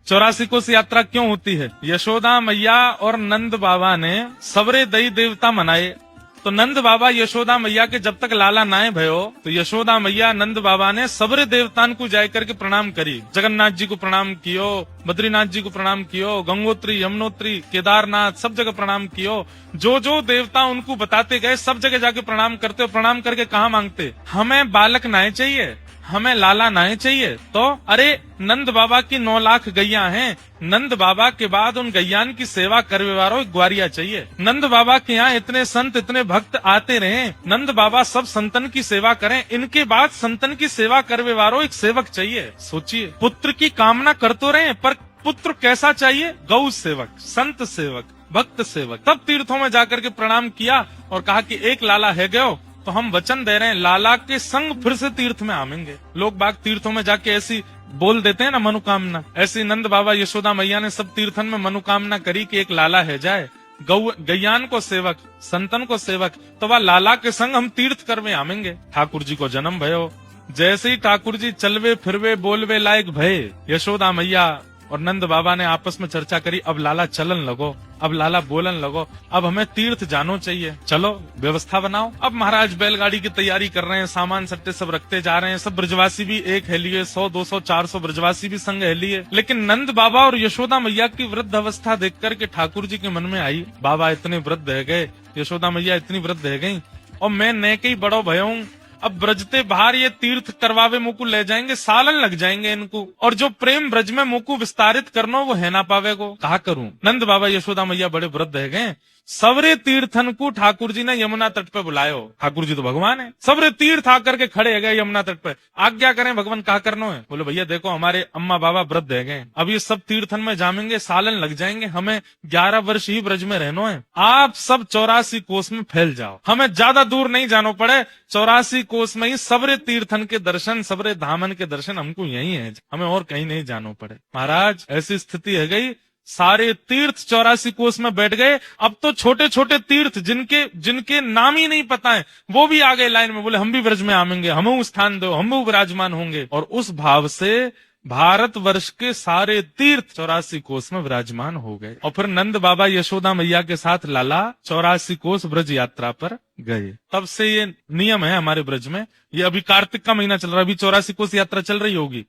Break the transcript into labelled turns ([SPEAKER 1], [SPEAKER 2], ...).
[SPEAKER 1] 84 कोस यात्रा क्यों होती है? यशोदा मैया और नंद बाबा ने सबरे दई देवता मनाए। तो नंद बाबा यशोदा मैया के जब तक लाला नाए भयो, तो यशोदा मैया नंद बाबा ने सबरे देवतान को जाय करके प्रणाम करी। जगन्नाथ जी को प्रणाम कियो, बद्रीनाथ जी को प्रणाम कियो, गंगोत्री, यमुनोत्री, केदारनाथ, सब जगह प्रणाम कियो। जो जो देवता उनको बताते गए सब जगह जाके प्रणाम करते हो। प्रणाम करके कहा मांगते, हमें बालक नाए चाहिए, हमें लाला नाए चाहिए। तो अरे नंद बाबा की 9 लाख गैया हैं, नंद बाबा के बाद उन गैयान की सेवा करवे वालों एक ग्वारिया चाहिए। नंद बाबा के यहाँ इतने संत इतने भक्त आते रहे, नंद बाबा सब संतन की सेवा करें, इनके बाद संतन की सेवा करवे वालों एक सेवक चाहिए। सोचिए, पुत्र की कामना करते रहे, पर पुत्र कैसा चाहिए? गौ सेवक, संत सेवक, भक्त सेवक। तब तीर्थों में जाकर के प्रणाम किया और कहा कि एक लाला है गयो, तो हम वचन दे रहे हैं लाला के संग फिर से तीर्थ में आवेंगे। लोग बाग तीर्थों में जाके ऐसी बोल देते हैं ना मनोकामना, ऐसी नंद बाबा यशोदा मैया ने सब तीर्थन में मनोकामना करी कि एक लाला है जाए, गैयान को सेवक, संतन को सेवक, तो वह लाला के संग हम तीर्थ करवे आवेंगे। ठाकुर जी को जन्म भयो। जैसे ही ठाकुर जी चलवे फिरवे बोलवे लायक भय, यशोदा मैया और नंद बाबा ने आपस में चर्चा करी, अब लाला चलन लगो, अब लाला बोलन लगो, अब हमें तीर्थ जानो चाहिए, चलो व्यवस्था बनाओ। अब महाराज बैलगाड़ी की तैयारी कर रहे हैं, सामान सट्टे सब रखते जा रहे हैं। सब ब्रजवासी भी एक है लिए, 100, 200, 400 ब्रजवासी भी संग है लिए। लेकिन नंद बाबा और यशोदा मैया की वृद्ध अवस्था देख करके ठाकुर जी के मन में आई, बाबा इतने वृद्ध है गए, यशोदा मैया इतनी वृद्ध है गई, और मैं नए के ही बड़ो भयो हूँ। अब ब्रजते बाहर ये तीर्थ करवावे मुकु ले जाएंगे, सालन लग जाएंगे इनको, और जो प्रेम ब्रज में मुकु विस्तारित करनो वो है ना पावे को, कहा करूं। नंद बाबा यशोदा मैया बड़े वृद्ध है गए। सबरे तीर्थन को ठाकुर जी ने यमुना तट पे बुलायो। ठाकुर जी तो भगवान है, सबरे तीर्थ आकर के खड़े है गए यमुना तट पे। आज्ञा करें भगवान, कहा करनो है? बोले भैया देखो हमारे अम्मा बाबा वृद्ध है गए, अब ये सब तीर्थन में जामेंगे, सालन लग जाएंगे, हमें 11 वर्ष ही ब्रज में रहनो है। आप सब 84 कोस में फैल जाओ, हमें ज्यादा दूर नहीं जानो पड़े, 84 कोस में ही सबरे तीर्थन के दर्शन, सबरे धामन के दर्शन हमको यही है, हमें और कहीं नहीं जानो पड़े। महाराज ऐसी स्थिति है गई, सारे तीर्थ 84 कोस में बैठ गए। अब तो छोटे छोटे तीर्थ जिनके नाम ही नहीं पता है वो भी आ गए लाइन में, बोले हम भी ब्रज में आवेंगे, हमें स्थान दो, हम भी विराजमान होंगे। और उस भाव से भारत वर्ष के सारे तीर्थ 84 कोस में विराजमान हो गए। और फिर नंद बाबा यशोदा मैया के साथ लाला 84 कोस ब्रज यात्रा पर गए। तब से ये नियम है हमारे ब्रज में। ये अभी कार्तिक का महीना चल रहा है, अभी 84 कोस यात्रा चल रही होगी।